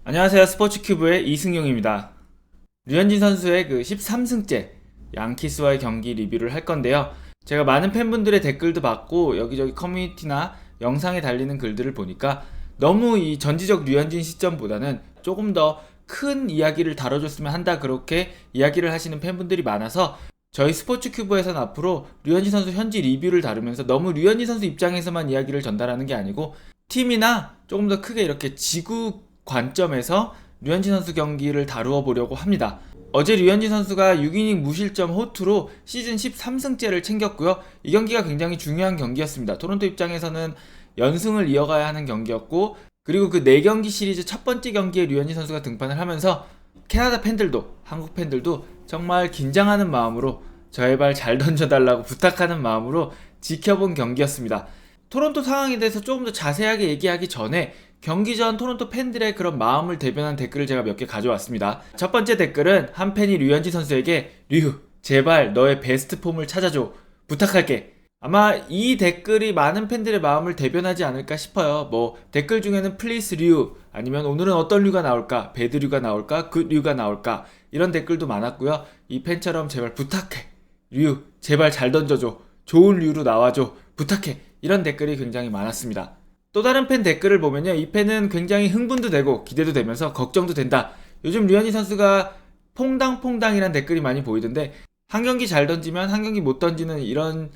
안녕하세요. 스포츠큐브의 이승용입니다. 류현진 선수의 그 13승째 양키스와의 경기 리뷰를 할 건데요. 제가 많은 팬분들의 댓글도 받고 여기저기 커뮤니티나 영상에 달리는 글들을 보니까 너무 이 전지적 류현진 시점보다는 조금 더 큰 이야기를 다뤄줬으면 한다, 그렇게 이야기를 하시는 팬분들이 많아서 저희 스포츠큐브에서는 앞으로 류현진 선수 현지 리뷰를 다루면서 너무 류현진 선수 입장에서만 이야기를 전달하는 게 아니고 팀이나 조금 더 크게 이렇게 지구 관점에서 류현진 선수 경기를 다루어 보려고 합니다. 어제 류현진 선수가 6이닝 무실점 호투로 시즌 13승째를 챙겼고요. 이 경기가 굉장히 중요한 경기였습니다. 토론토 입장에서는 연승을 이어가야 하는 경기였고, 그리고 그 4경기 시리즈 첫 번째 경기에 류현진 선수가 등판을 하면서 캐나다 팬들도 한국 팬들도 정말 긴장하는 마음으로 제발 잘 던져달라고 부탁하는 마음으로 지켜본 경기였습니다. 토론토 상황에 대해서 조금 더 자세하게 얘기하기 전에 경기 전 토론토 팬들의 그런 마음을 대변한 댓글을 제가 몇 개 가져왔습니다. 첫 번째 댓글은 한 팬이 류현진 선수에게 류, 제발 너의 베스트 폼을 찾아줘. 부탁할게. 아마 이 댓글이 많은 팬들의 마음을 대변하지 않을까 싶어요. 뭐 댓글 중에는 플리스 류, 아니면 오늘은 어떤 류가 나올까, 배드 류가 나올까, 굿 류가 나올까, 이런 댓글도 많았고요. 이 팬처럼 제발 부탁해. 류, 제발 잘 던져줘. 좋은 류로 나와줘. 부탁해. 이런 댓글이 굉장히 많았습니다. 또 다른 팬 댓글을 보면요, 이 팬은 굉장히 흥분도 되고 기대도 되면서 걱정도 된다. 요즘 류현진 선수가 퐁당퐁당이란 댓글이 많이 보이던데, 한 경기 잘 던지면 한 경기 못 던지는 이런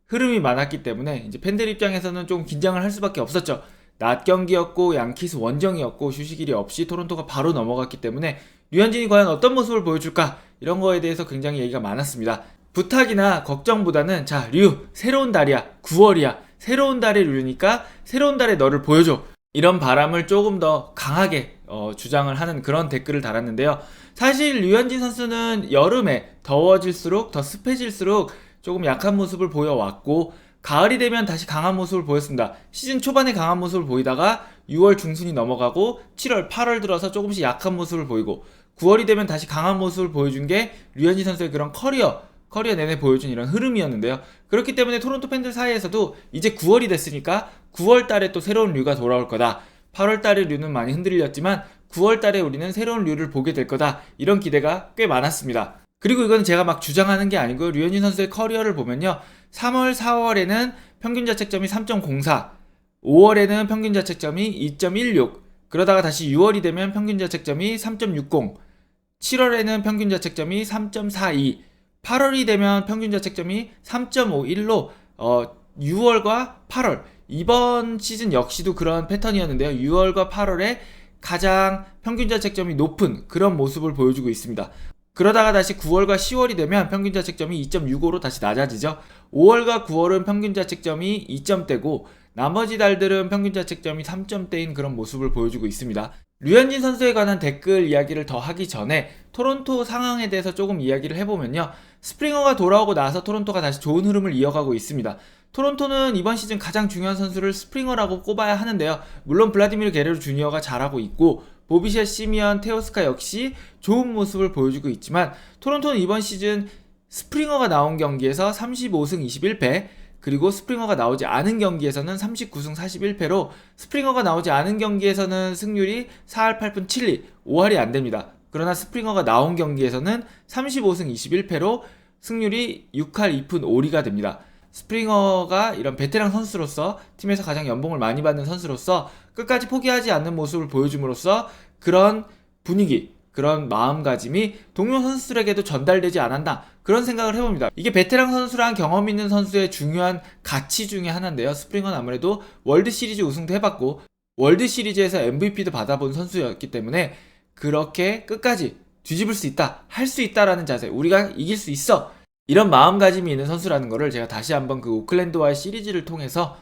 흐름이 많았기 때문에 이제 팬들 입장에서는 좀 긴장을 할 수밖에 없었죠. 낮 경기였고 양키스 원정이었고 휴식일이 없이 토론토가 바로 넘어갔기 때문에 류현진이 과연 어떤 모습을 보여줄까, 이런 거에 대해서 굉장히 얘기가 많았습니다. 부탁이나 걱정보다는 자, 류, 새로운 달이야, 9월이야, 새로운 달의 류니까 새로운 달에 너를 보여줘, 이런 바람을 조금 더 강하게 주장을 하는 그런 댓글을 달았는데요. 사실 류현진 선수는 여름에 더워질수록, 더 습해질수록 조금 약한 모습을 보여왔고, 가을이 되면 다시 강한 모습을 보였습니다. 시즌 초반에 강한 모습을 보이다가 6월 중순이 넘어가고 7월, 8월 들어서 조금씩 약한 모습을 보이고, 9월이 되면 다시 강한 모습을 보여준 게 류현진 선수의 그런 커리어 내내 보여준 이런 흐름이었는데요. 그렇기 때문에 토론토 팬들 사이에서도 이제 9월이 됐으니까 9월 달에 또 새로운 류가 돌아올 거다. 8월 달의 류는 많이 흔들렸지만 9월 달에 우리는 새로운 류를 보게 될 거다. 이런 기대가 꽤 많았습니다. 그리고 이건 제가 막 주장하는 게 아니고요. 류현진 선수의 커리어를 보면요, 3월, 4월에는 평균 자책점이 3.04, 5월에는 평균 자책점이 2.16, 그러다가 다시 6월이 되면 평균 자책점이 3.60, 7월에는 평균 자책점이 3.42, 8월이 되면 평균 자책점이 3.51로 6월과 8월, 이번 시즌 역시도 그런 패턴이었는데요. 6월과 8월에 가장 평균 자책점이 높은 그런 모습을 보여주고 있습니다. 그러다가 다시 9월과 10월이 되면 평균 자책점이 2.65로 다시 낮아지죠. 5월과 9월은 평균 자책점이 2점대고 나머지 달들은 평균 자책점이 3점대인 그런 모습을 보여주고 있습니다. 류현진 선수에 관한 댓글 이야기를 더 하기 전에 토론토 상황에 대해서 조금 이야기를 해보면요, 스프링어가 돌아오고 나서 토론토가 다시 좋은 흐름을 이어가고 있습니다. 토론토는 이번 시즌 가장 중요한 선수를 스프링어라고 꼽아야 하는데요. 물론 블라디미르 게레로 주니어가 잘하고 있고 보비셋, 시미언, 테오스카 역시 좋은 모습을 보여주고 있지만, 토론토는 이번 시즌 스프링어가 나온 경기에서 35승 21패, 그리고 스프링어가 나오지 않은 경기에서는 39승 41패로 스프링어가 나오지 않은 경기에서는 승률이 4할 8푼 7리, 5할이 안됩니다. 그러나 스프링어가 나온 경기에서는 35승 21패로 승률이 6할 2푼 5리가 됩니다. 스프링어가 이런 베테랑 선수로서, 팀에서 가장 연봉을 많이 받는 선수로서 끝까지 포기하지 않는 모습을 보여줌으로써 그런 분위기, 그런 마음가짐이 동료 선수들에게도 전달되지 않았나, 그런 생각을 해봅니다. 이게 베테랑 선수랑 경험 있는 선수의 중요한 가치 중에 하나인데요. 스프링어는 아무래도 월드시리즈 우승도 해봤고 월드시리즈에서 MVP도 받아본 선수였기 때문에 그렇게 끝까지 뒤집을 수 있다, 할 수 있다라는 자세, 우리가 이길 수 있어, 이런 마음가짐이 있는 선수라는 것을 제가 다시 한번 그 오클랜드와의 시리즈를 통해서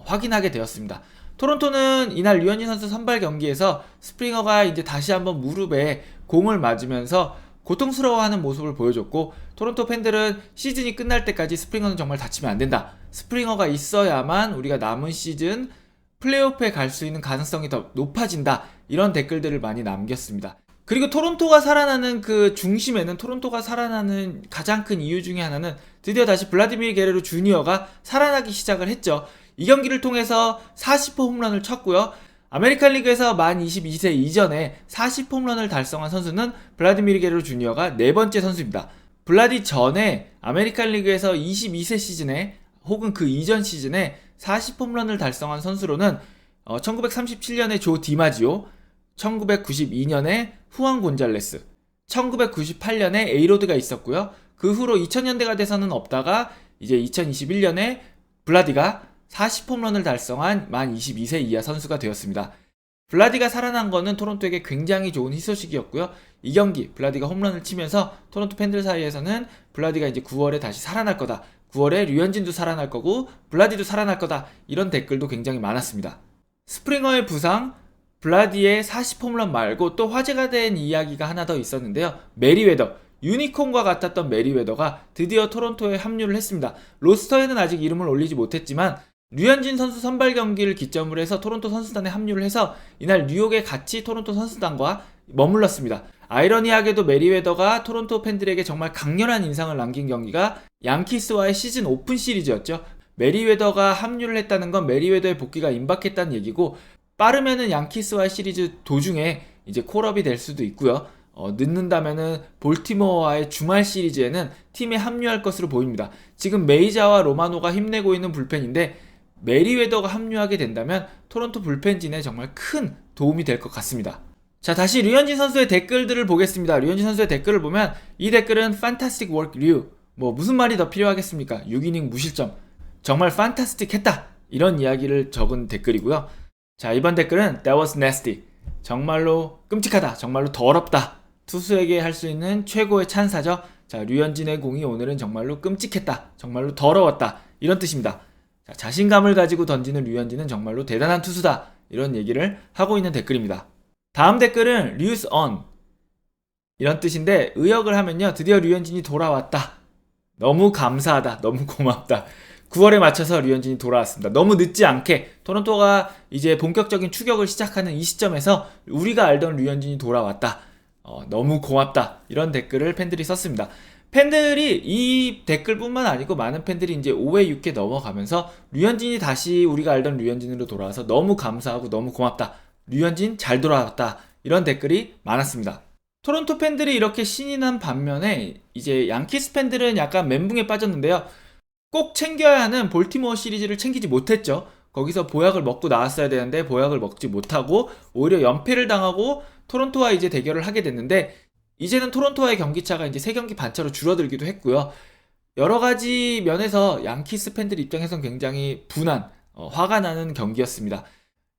확인하게 되었습니다. 토론토는 이날 류현진 선수 선발 경기에서 스프링어가 이제 다시 한번 무릎에 공을 맞으면서 고통스러워하는 모습을 보여줬고, 토론토 팬들은 시즌이 끝날 때까지 스프링어는 정말 다치면 안 된다, 스프링어가 있어야만 우리가 남은 시즌 플레이오프에 갈 수 있는 가능성이 더 높아진다, 이런 댓글들을 많이 남겼습니다. 그리고 토론토가 살아나는 그 중심에는, 토론토가 살아나는 가장 큰 이유 중에 하나는 드디어 다시 블라디미르 게레로 주니어가 살아나기 시작을 했죠. 이 경기를 통해서 40호 홈런을 쳤고요. 아메리칸 리그에서 만 22세 이전에 40홈런을 달성한 선수는 블라디미르 게레로 주니어가 네 번째 선수입니다. 블라디 전에 아메리칸 리그에서 22세 시즌에 혹은 그 이전 시즌에 40홈런을 달성한 선수로는 1937년에 조 디마지오, 1992년에 후안 곤잘레스, 1998년에 에이로드가 있었고요. 그 후로 2000년대가 돼서는 없다가 이제 2021년에 블라디가 40홈런을 달성한 만 22세 이하 선수가 되었습니다. 블라디가 살아난 거는 토론토에게 굉장히 좋은 희소식이었고요. 이 경기 블라디가 홈런을 치면서 토론토 팬들 사이에서는 블라디가 이제 9월에 다시 살아날 거다. 9월에 류현진도 살아날 거고 블라디도 살아날 거다. 이런 댓글도 굉장히 많았습니다. 스프링어의 부상, 블라디의 40홈런 말고 또 화제가 된 이야기가 하나 더 있었는데요. 메리웨더, 유니콘과 같았던 메리웨더가 드디어 토론토에 합류를 했습니다. 로스터에는 아직 이름을 올리지 못했지만 류현진 선수 선발 경기를 기점으로 해서 토론토 선수단에 합류를 해서 이날 뉴욕에 같이 토론토 선수단과 머물렀습니다. 아이러니하게도 메리웨더가 토론토 팬들에게 정말 강렬한 인상을 남긴 경기가 양키스와의 시즌 오픈 시리즈였죠. 메리웨더가 합류를 했다는 건 메리웨더의 복귀가 임박했다는 얘기고 빠르면은 양키스와의 시리즈 도중에 이제 콜업이 될 수도 있고요. 늦는다면은 볼티모어와의 주말 시리즈에는 팀에 합류할 것으로 보입니다. 지금 메이자와 로마노가 힘내고 있는 불펜인데 메리웨더가 합류하게 된다면 토론토 불펜진에 정말 큰 도움이 될 것 같습니다. 자, 다시 류현진 선수의 댓글들을 보겠습니다. 류현진 선수의 댓글을 보면 이 댓글은 Fantastic work 류, 무슨 말이 더 필요하겠습니까? 6이닝 무실점, 정말 판타스틱 했다, 이런 이야기를 적은 댓글이고요. 자, 이번 댓글은 That was nasty, 정말로 끔찍하다, 정말로 더럽다, 투수에게 할 수 있는 최고의 찬사죠. 자, 류현진의 공이 오늘은 정말로 끔찍했다, 정말로 더러웠다, 이런 뜻입니다. 자, 자신감을 가지고 던지는 류현진은 정말로 대단한 투수다, 이런 얘기를 하고 있는 댓글입니다. 다음 댓글은 류스 on, 이런 뜻인데 의역을 하면요, 드디어 류현진이 돌아왔다, 너무 감사하다, 너무 고맙다, 9월에 맞춰서 류현진이 돌아왔습니다. 너무 늦지 않게 토론토가 이제 본격적인 추격을 시작하는 이 시점에서 우리가 알던 류현진이 돌아왔다, 너무 고맙다, 이런 댓글을 팬들이 썼습니다. 팬들이 이 댓글뿐만 아니고 많은 팬들이 이제 5회 6회 넘어가면서 류현진이 다시 우리가 알던 류현진으로 돌아와서 너무 감사하고 너무 고맙다, 류현진 잘 돌아왔다, 이런 댓글이 많았습니다. 토론토 팬들이 이렇게 신이 난 반면에 이제 양키스 팬들은 약간 멘붕에 빠졌는데요. 꼭 챙겨야 하는 볼티모어 시리즈를 챙기지 못했죠. 거기서 보약을 먹고 나왔어야 되는데 보약을 먹지 못하고 오히려 연패를 당하고 토론토와 이제 대결을 하게 됐는데 이제는 토론토와의 경기차가 이제 3경기 반차로 줄어들기도 했고요. 여러 가지 면에서 양키스 팬들 입장에선 굉장히 분한, 화가 나는 경기였습니다.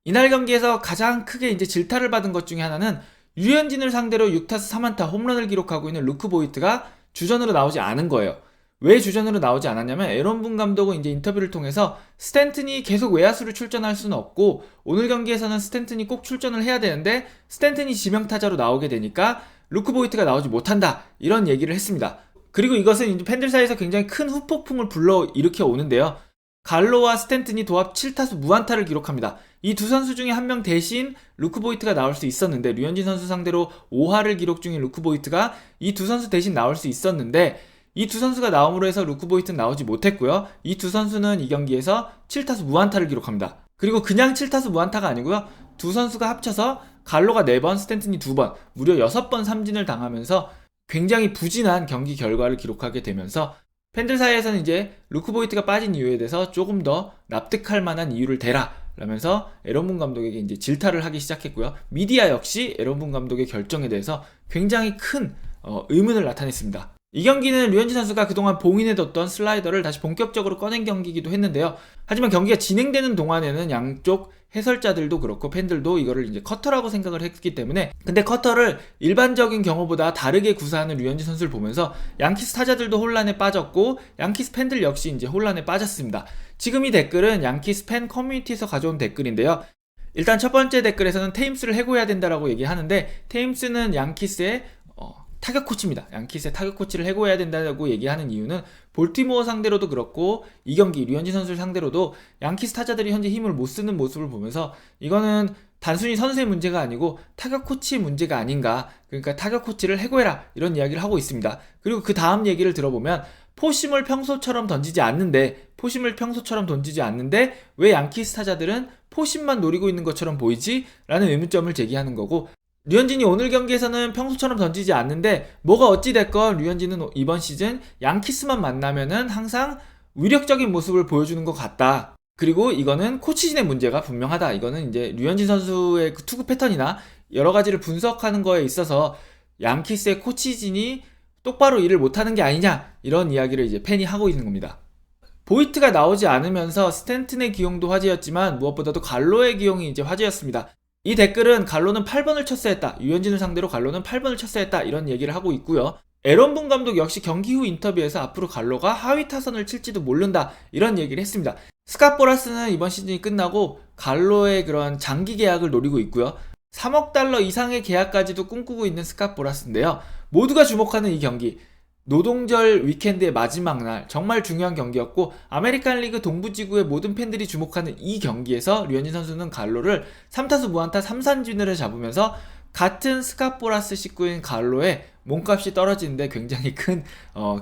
이날 경기에서 가장 크게 이제 질타를 받은 것 중에 하나는 류현진을 상대로 6타수 3안타 홈런을 기록하고 있는 루크 보이트가 주전으로 나오지 않은 거예요. 왜 주전으로 나오지 않았냐면 에런 분 감독은 이제 인터뷰를 통해서 스탠튼이 계속 외야수로 출전할 수는 없고 오늘 경기에서는 스탠튼이 꼭 출전을 해야 되는데 스탠튼이 지명타자로 나오게 되니까 루크 보이트가 나오지 못한다, 이런 얘기를 했습니다. 그리고 이것은 이제 팬들 사이에서 굉장히 큰 후폭풍을 불러일으켜 오는데요. 갈로와 스탠튼이 도합 7타수 무안타를 기록합니다. 이 두 선수 중에 한 명 대신 루크 보이트가 나올 수 있었는데 류현진 선수 상대로 5할을 기록 중인 루크 보이트가 이 두 선수 대신 나올 수 있었는데 이 두 선수가 나옴으로 해서 루크 보이트는 나오지 못했고요. 이 두 선수는 이 경기에서 7타수 무안타를 기록합니다. 그리고 그냥 7타수 무안타가 아니고요. 두 선수가 합쳐서 갈로가 4번, 스탠튼이 2번, 무려 6번 삼진을 당하면서 굉장히 부진한 경기 결과를 기록하게 되면서 팬들 사이에서는 이제 루크 보이트가 빠진 이유에 대해서 조금 더 납득할 만한 이유를 대라 라면서 에런 분 감독에게 이제 질타를 하기 시작했고요. 미디어 역시 에런 분 감독의 결정에 대해서 굉장히 큰 의문을 나타냈습니다. 이 경기는 류현진 선수가 그동안 봉인해뒀던 슬라이더를 다시 본격적으로 꺼낸 경기이기도 했는데요. 하지만 경기가 진행되는 동안에는 양쪽 해설자들도 그렇고 팬들도 이거를 이제 커터라고 생각을 했기 때문에, 근데 커터를 일반적인 경우보다 다르게 구사하는 류현진 선수를 보면서 양키스 타자들도 혼란에 빠졌고 양키스 팬들 역시 이제 혼란에 빠졌습니다. 지금 이 댓글은 양키스 팬 커뮤니티에서 가져온 댓글인데요. 일단 첫 번째 댓글에서는 테임스를 해고해야 된다라고 얘기하는데, 테임스는 양키스의 타격 코치입니다. 양키스의 타격 코치를 해고해야 된다고 얘기하는 이유는 볼티모어 상대로도 그렇고 이 경기 류현진 선수를 상대로도 양키스 타자들이 현재 힘을 못 쓰는 모습을 보면서 이거는 단순히 선수의 문제가 아니고 타격 코치의 문제가 아닌가, 그러니까 타격 코치를 해고해라, 이런 이야기를 하고 있습니다. 그리고 그 다음 얘기를 들어보면 포심을 평소처럼 던지지 않는데 왜 양키스 타자들은 포심만 노리고 있는 것처럼 보이지? 라는 의문점을 제기하는 거고, 류현진이 오늘 경기에서는 평소처럼 던지지 않는데 뭐가 어찌됐건 류현진은 이번 시즌 양키스만 만나면은 항상 위력적인 모습을 보여주는 것 같다. 그리고 이거는 코치진의 문제가 분명하다. 이거는 이제 류현진 선수의 그 투구 패턴이나 여러 가지를 분석하는 거에 있어서 양키스의 코치진이 똑바로 일을 못하는 게 아니냐, 이런 이야기를 이제 팬이 하고 있는 겁니다. 보이트가 나오지 않으면서 스탠튼의 기용도 화제였지만 무엇보다도 갈로의 기용이 이제 화제였습니다. 이 댓글은 갈로는 8번을 쳤어야 했다, 유현진을 상대로 갈로는 8번을 쳤어야 했다, 이런 얘기를 하고 있고요. 에런 분 감독 역시 경기 후 인터뷰에서 앞으로 갈로가 하위 타선을 칠지도 모른다, 이런 얘기를 했습니다. 스캇 보라스는 이번 시즌이 끝나고 갈로의 그런 장기 계약을 노리고 있고요. 3억 달러 이상의 계약까지도 꿈꾸고 있는 스캇 보라스인데요. 모두가 주목하는 이 경기, 노동절 위켄드의 마지막 날 정말 중요한 경기였고, 아메리칸 리그 동부지구의 모든 팬들이 주목하는 이 경기에서 류현진 선수는 갈로를 3타수 무안타 3삼진을 잡으면서 같은 스캇 보라스 식구인 갈로의 몸값이 떨어지는데 굉장히 큰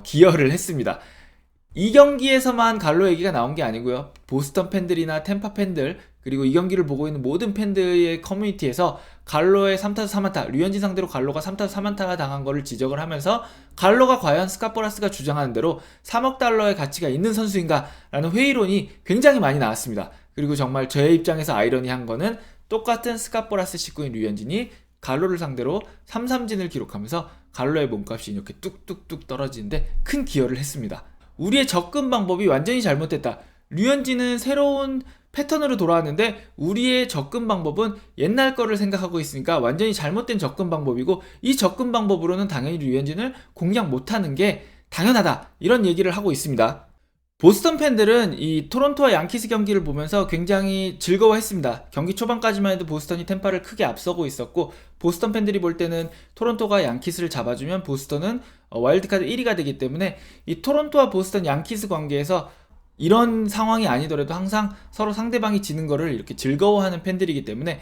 기여를 했습니다. 이 경기에서만 갈로 얘기가 나온 게 아니고요. 보스턴 팬들이나 템파 팬들, 그리고 이 경기를 보고 있는 모든 팬들의 커뮤니티에서 갈로의 3타수 3안타, 류현진 상대로 갈로가 3타수 3안타가 당한 거를 지적을 하면서 갈로가 과연 스캇 보라스가 주장하는 대로 3억 달러의 가치가 있는 선수인가? 라는 회의론이 굉장히 많이 나왔습니다. 그리고 정말 저의 입장에서 아이러니한 거는 똑같은 스캇 보라스 식구인 류현진이 갈로를 상대로 3삼진을 기록하면서 갈로의 몸값이 이렇게 뚝뚝뚝 떨어지는데 큰 기여를 했습니다. 우리의 접근 방법이 완전히 잘못됐다. 류현진은 새로운 패턴으로 돌아왔는데 우리의 접근 방법은 옛날 거를 생각하고 있으니까 완전히 잘못된 접근 방법이고, 이 접근 방법으로는 당연히 류현진을 공략 못하는 게 당연하다, 이런 얘기를 하고 있습니다. 보스턴 팬들은 이 토론토와 양키스 경기를 보면서 굉장히 즐거워했습니다. 경기 초반까지만 해도 보스턴이 템파를 크게 앞서고 있었고, 보스턴 팬들이 볼 때는 토론토가 양키스를 잡아주면 보스턴은 와일드카드 1위가 되기 때문에 이 토론토와 보스턴 양키스 관계에서 이런 상황이 아니더라도 항상 서로 상대방이 지는 거를 이렇게 즐거워하는 팬들이기 때문에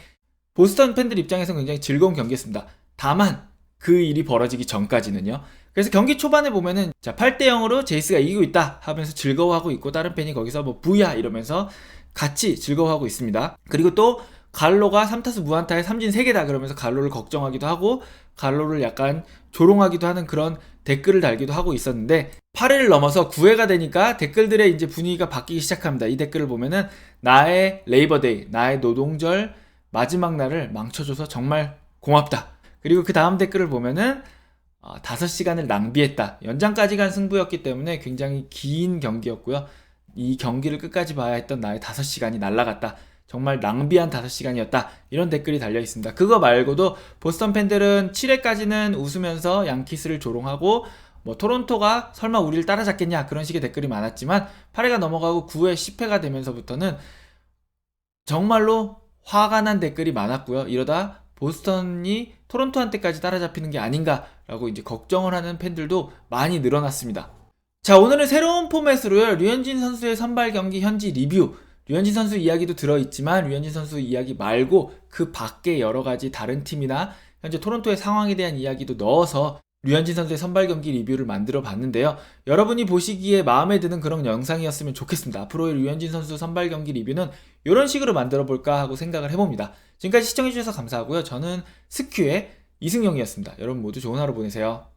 보스턴 팬들 입장에서는 굉장히 즐거운 경기였습니다. 다만 그 일이 벌어지기 전까지는요. 그래서 경기 초반에 보면은 8대 0으로 제이스가 이기고 있다 하면서 즐거워하고 있고, 다른 팬이 거기서 뭐 부야 이러면서 같이 즐거워하고 있습니다. 그리고 또 갈로가 3타수 무안타에 삼진 3개다 그러면서 갈로를 걱정하기도 하고 갈로를 약간 조롱하기도 하는 그런 댓글을 달기도 하고 있었는데, 8회를 넘어서 9회가 되니까 댓글들의 이제 분위기가 바뀌기 시작합니다. 이 댓글을 보면은 나의 레이버데이, 나의 노동절 마지막 날을 망쳐줘서 정말 고맙다. 그리고 그 다음 댓글을 보면은 5시간을 낭비했다. 연장까지 간 승부였기 때문에 굉장히 긴 경기였고요. 이 경기를 끝까지 봐야 했던 나의 5시간이 날아갔다. 정말 낭비한 5시간이었다. 이런 댓글이 달려 있습니다. 그거 말고도 보스턴 팬들은 7회까지는 웃으면서 양키스를 조롱하고, 뭐 토론토가 설마 우리를 따라잡겠냐, 그런 식의 댓글이 많았지만 8회가 넘어가고 9회, 10회가 되면서부터는 정말로 화가 난 댓글이 많았고요. 이러다 보스턴이 토론토한테까지 따라잡히는 게 아닌가라고 이제 걱정을 하는 팬들도 많이 늘어났습니다. 자, 오늘은 새로운 포맷으로요, 류현진 선수의 선발 경기 현지 리뷰, 류현진 선수 이야기도 들어있지만 류현진 선수 이야기 말고 그 밖에 여러 가지 다른 팀이나 현재 토론토의 상황에 대한 이야기도 넣어서 류현진 선수의 선발 경기 리뷰를 만들어 봤는데요. 여러분이 보시기에 마음에 드는 그런 영상이었으면 좋겠습니다. 앞으로의 류현진 선수 선발 경기 리뷰는 이런 식으로 만들어 볼까 하고 생각을 해봅니다. 지금까지 시청해주셔서 감사하고요. 저는 스큐의 이승용이었습니다. 여러분 모두 좋은 하루 보내세요.